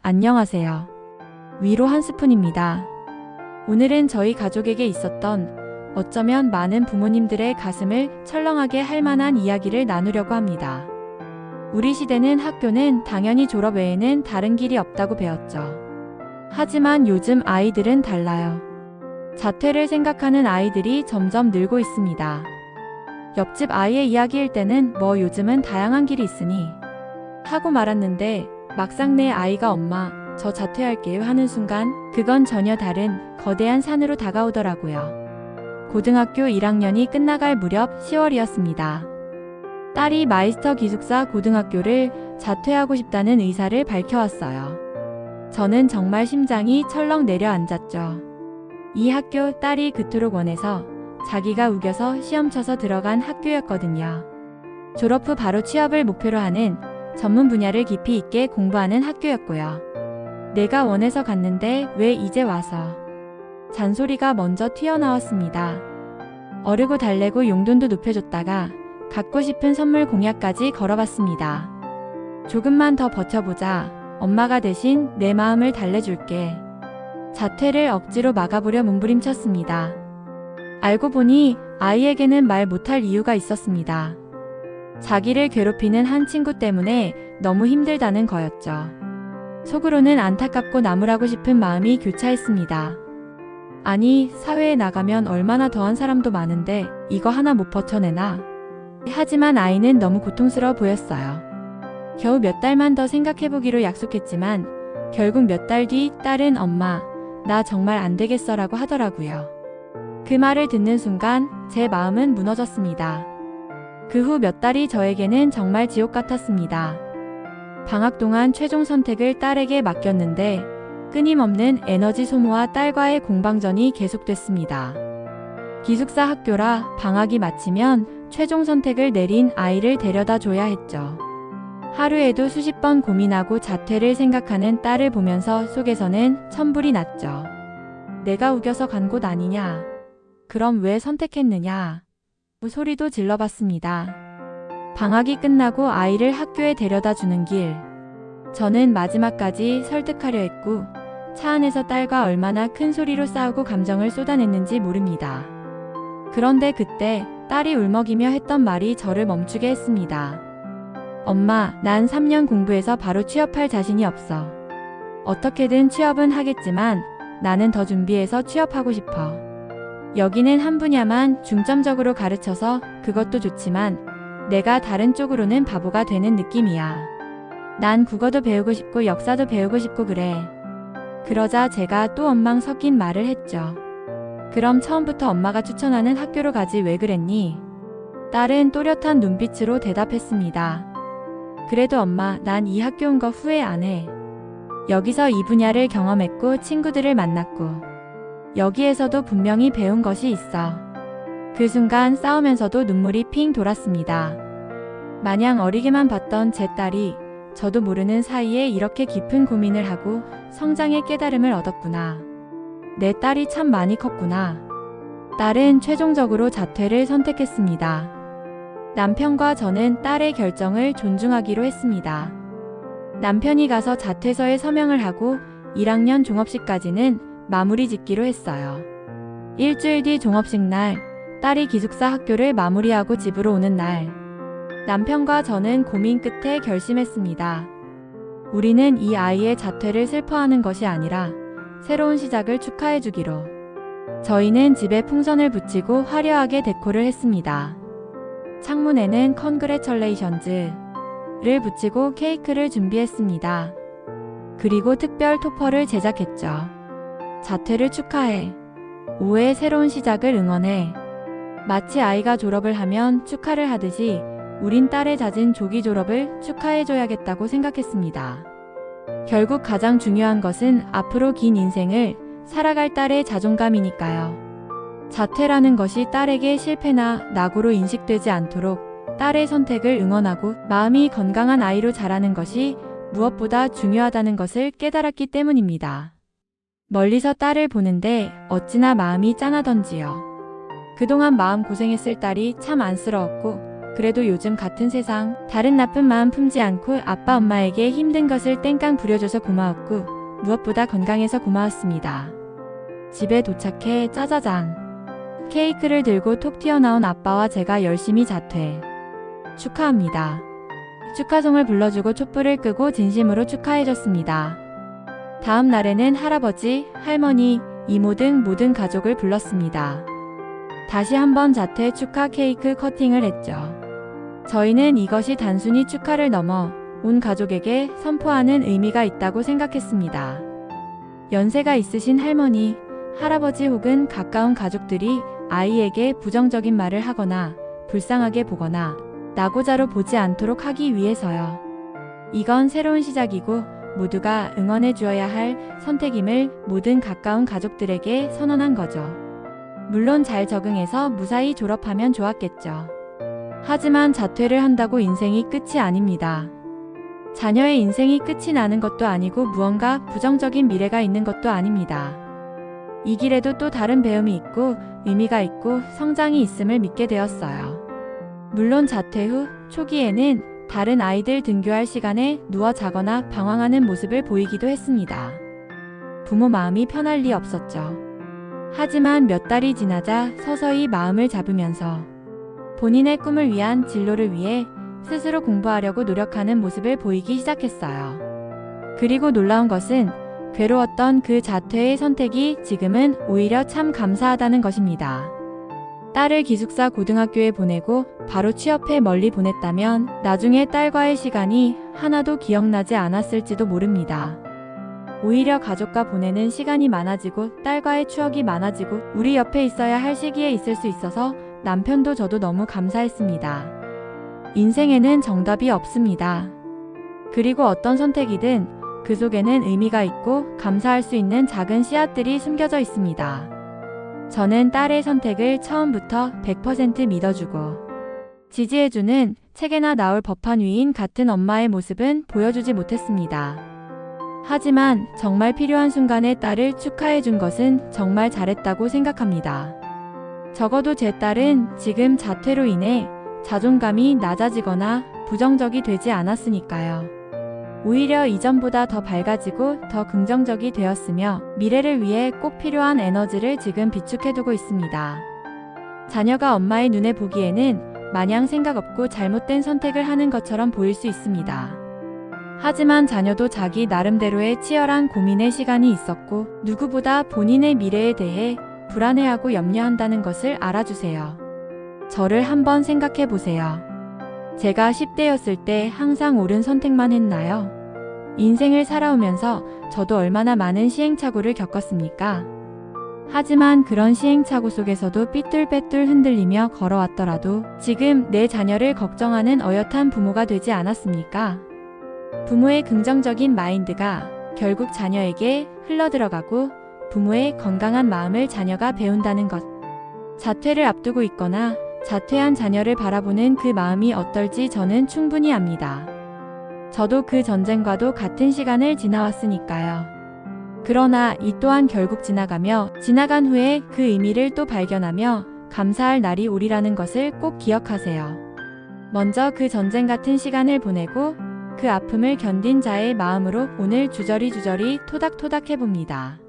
안녕하세요. 위로 한 스푼입니다. 오늘은 저희 가족에게 있었던 어쩌면 많은 부모님들의 가슴을 철렁하게 할 만한 이야기를 나누려고 합니다. 우리 시대는 학교는 당연히 졸업 외에는 다른 길이 없다고 배웠죠. 하지만 요즘 아이들은 달라요. 자퇴를 생각하는 아이들이 점점 늘고 있습니다. 옆집 아이의 이야기일 때는 요즘은 다양한 길이 있으니 하고 말았는데 막상 내 아이가 엄마, 저 자퇴할게요 하는 순간 그건 전혀 다른 거대한 산으로 다가오더라고요. 고등학교 1학년이 끝나갈 무렵 10월이었습니다. 딸이 마이스터 기숙사 고등학교를 자퇴하고 싶다는 의사를 밝혀왔어요. 저는 정말 심장이 철렁 내려앉았죠. 이 학교 딸이 그토록 원해서 자기가 우겨서 시험 쳐서 들어간 학교였거든요. 졸업 후 바로 취업을 목표로 하는 전문 분야를 깊이 있게 공부하는 학교였고요. 내가 원해서 갔는데 왜 이제 와서? 잔소리가 먼저 튀어나왔습니다. 어르고 달래고 용돈도 높여줬다가 갖고 싶은 선물 공약까지 걸어봤습니다. 조금만 더 버텨보자. 엄마가 대신 내 마음을 달래줄게. 자퇴를 억지로 막아보려 몸부림쳤습니다. 알고 보니 아이에게는 말 못할 이유가 있었습니다. 자기를 괴롭히는 한 친구 때문에 너무 힘들다는 거였죠. 속으로는 안타깝고 나무라고 싶은 마음이 교차했습니다. 아니, 사회에 나가면 얼마나 더한 사람도 많은데 이거 하나 못 버텨내나? 하지만 아이는 너무 고통스러워 보였어요. 겨우 몇 달만 더 생각해보기로 약속했지만 결국 몇 달 뒤 딸은 엄마, 나 정말 안 되겠어라고 하더라고요. 그 말을 듣는 순간 제 마음은 무너졌습니다. 그 후 몇 달이 저에게는 정말 지옥 같았습니다. 방학 동안 최종 선택을 딸에게 맡겼는데 끊임없는 에너지 소모와 딸과의 공방전이 계속됐습니다. 기숙사 학교라 방학이 마치면 최종 선택을 내린 아이를 데려다 줘야 했죠. 하루에도 수십 번 고민하고 자퇴를 생각하는 딸을 보면서 속에서는 천불이 났죠. 내가 우겨서 간 곳 아니냐? 그럼 왜 선택했느냐? 소리도 질러봤습니다. 방학이 끝나고 아이를 학교에 데려다 주는 길. 저는 마지막까지 설득하려 했고 차 안에서 딸과 얼마나 큰 소리로 싸우고 감정을 쏟아냈는지 모릅니다. 그런데 그때 딸이 울먹이며 했던 말이 저를 멈추게 했습니다. 엄마, 난 3년 공부해서 바로 취업할 자신이 없어. 어떻게든 취업은 하겠지만 나는 더 준비해서 취업하고 싶어. 여기는 한 분야만 중점적으로 가르쳐서 그것도 좋지만 내가 다른 쪽으로는 바보가 되는 느낌이야. 난 국어도 배우고 싶고 역사도 배우고 싶고 그래. 그러자 제가 또 엉망 섞인 말을 했죠. 그럼 처음부터 엄마가 추천하는 학교로 가지 왜 그랬니? 딸은 또렷한 눈빛으로 대답했습니다. 그래도 엄마, 난 이 학교 온 거 후회 안 해. 여기서 이 분야를 경험했고 친구들을 만났고 여기에서도 분명히 배운 것이 있어. 그 순간 싸우면서도 눈물이 핑 돌았습니다. 마냥 어리게만 봤던 제 딸이 저도 모르는 사이에 이렇게 깊은 고민을 하고 성장의 깨달음을 얻었구나. 내 딸이 참 많이 컸구나. 딸은 최종적으로 자퇴를 선택했습니다. 남편과 저는 딸의 결정을 존중하기로 했습니다. 남편이 가서 자퇴서에 서명을 하고 1학년 종업식까지는 마무리 짓기로 했어요. 일주일 뒤 종업식 날, 딸이 기숙사 학교를 마무리하고 집으로 오는 날, 남편과 저는 고민 끝에 결심했습니다. 우리는 이 아이의 자퇴를 슬퍼하는 것이 아니라 새로운 시작을 축하해주기로. 저희는 집에 풍선을 붙이고 화려하게 데코를 했습니다. 창문에는 컨그레처레이션즈를 붙이고 케이크를 준비했습니다. 그리고 특별 토퍼를 제작했죠. 자퇴를 축하해. 5회 새로운 시작을 응원해. 마치 아이가 졸업을 하면 축하를 하듯이 우린 딸의 잦은 조기 졸업을 축하해줘야겠다고 생각했습니다. 결국 가장 중요한 것은 앞으로 긴 인생을 살아갈 딸의 자존감이니까요. 자퇴라는 것이 딸에게 실패나 낙오로 인식되지 않도록 딸의 선택을 응원하고 마음이 건강한 아이로 자라는 것이 무엇보다 중요하다는 것을 깨달았기 때문입니다. 멀리서 딸을 보는데 어찌나 마음이 짠하던지요. 그동안 마음 고생했을 딸이 참 안쓰러웠고 그래도 요즘 같은 세상, 다른 나쁜 마음 품지 않고 아빠 엄마에게 힘든 것을 땡깡 부려줘서 고마웠고 무엇보다 건강해서 고마웠습니다. 집에 도착해 짜자잔. 케이크를 들고 톡 튀어나온 아빠와 제가 열심히 자퇴. 축하합니다. 축하송을 불러주고 촛불을 끄고 진심으로 축하해줬습니다. 다음 날에는 할아버지, 할머니, 이모 등 모든 가족을 불렀습니다. 다시 한번 자퇴 축하 케이크 커팅을 했죠. 저희는 이것이 단순히 축하를 넘어 온 가족에게 선포하는 의미가 있다고 생각했습니다. 연세가 있으신 할머니, 할아버지 혹은 가까운 가족들이 아이에게 부정적인 말을 하거나 불쌍하게 보거나 나고자로 보지 않도록 하기 위해서요. 이건 새로운 시작이고 모두가 응원해 주어야 할 선택임을 모든 가까운 가족들에게 선언한 거죠. 물론 잘 적응해서 무사히 졸업하면 좋았겠죠. 하지만 자퇴를 한다고 인생이 끝이 아닙니다. 자녀의 인생이 끝이 나는 것도 아니고 무언가 부정적인 미래가 있는 것도 아닙니다. 이 길에도 또 다른 배움이 있고 의미가 있고 성장이 있음을 믿게 되었어요. 물론 자퇴 후 초기에는 다른 아이들 등교할 시간에 누워 자거나 방황하는 모습을 보이기도 했습니다. 부모 마음이 편할 리 없었죠. 하지만 몇 달이 지나자 서서히 마음을 잡으면서 본인의 꿈을 위한 진로를 위해 스스로 공부하려고 노력하는 모습을 보이기 시작했어요. 그리고 놀라운 것은 괴로웠던 그 자퇴의 선택이 지금은 오히려 참 감사하다는 것입니다. 딸을 기숙사 고등학교에 보내고 바로 취업해 멀리 보냈다면 나중에 딸과의 시간이 하나도 기억나지 않았을지도 모릅니다. 오히려 가족과 보내는 시간이 많아지고 딸과의 추억이 많아지고 우리 옆에 있어야 할 시기에 있을 수 있어서 남편도 저도 너무 감사했습니다. 인생에는 정답이 없습니다. 그리고 어떤 선택이든 그 속에는 의미가 있고 감사할 수 있는 작은 씨앗들이 숨겨져 있습니다. 저는 딸의 선택을 처음부터 100% 믿어주고 지지해주는 책에나 나올 법한 위인 같은 엄마의 모습은 보여주지 못했습니다. 하지만 정말 필요한 순간에 딸을 축하해준 것은 정말 잘했다고 생각합니다. 적어도 제 딸은 지금 자퇴로 인해 자존감이 낮아지거나 부정적이 되지 않았으니까요. 오히려 이전보다 더 밝아지고 더 긍정적이 되었으며 미래를 위해 꼭 필요한 에너지를 지금 비축해두고 있습니다. 자녀가 엄마의 눈에 보기에는 마냥 생각 없고 잘못된 선택을 하는 것처럼 보일 수 있습니다. 하지만 자녀도 자기 나름대로의 치열한 고민의 시간이 있었고 누구보다 본인의 미래에 대해 불안해하고 염려한다는 것을 알아주세요. 저를 한번 생각해 보세요. 제가 10대였을 때 항상 옳은 선택만 했나요? 인생을 살아오면서 저도 얼마나 많은 시행착오를 겪었습니까? 하지만 그런 시행착오 속에서도 삐뚤빼뚤 흔들리며 걸어왔더라도 지금 내 자녀를 걱정하는 어엿한 부모가 되지 않았습니까? 부모의 긍정적인 마인드가 결국 자녀에게 흘러들어가고 부모의 건강한 마음을 자녀가 배운다는 것. 자퇴를 앞두고 있거나 자퇴한 자녀를 바라보는 그 마음이 어떨지 저는 충분히 압니다. 저도 그 전쟁과도 같은 시간을 지나왔으니까요. 그러나 이 또한 결국 지나가며 지나간 후에 그 의미를 또 발견하며 감사할 날이 오리라는 것을 꼭 기억하세요. 먼저 그 전쟁 같은 시간을 보내고 그 아픔을 견딘 자의 마음으로 오늘 주저리 토닥토닥 해봅니다.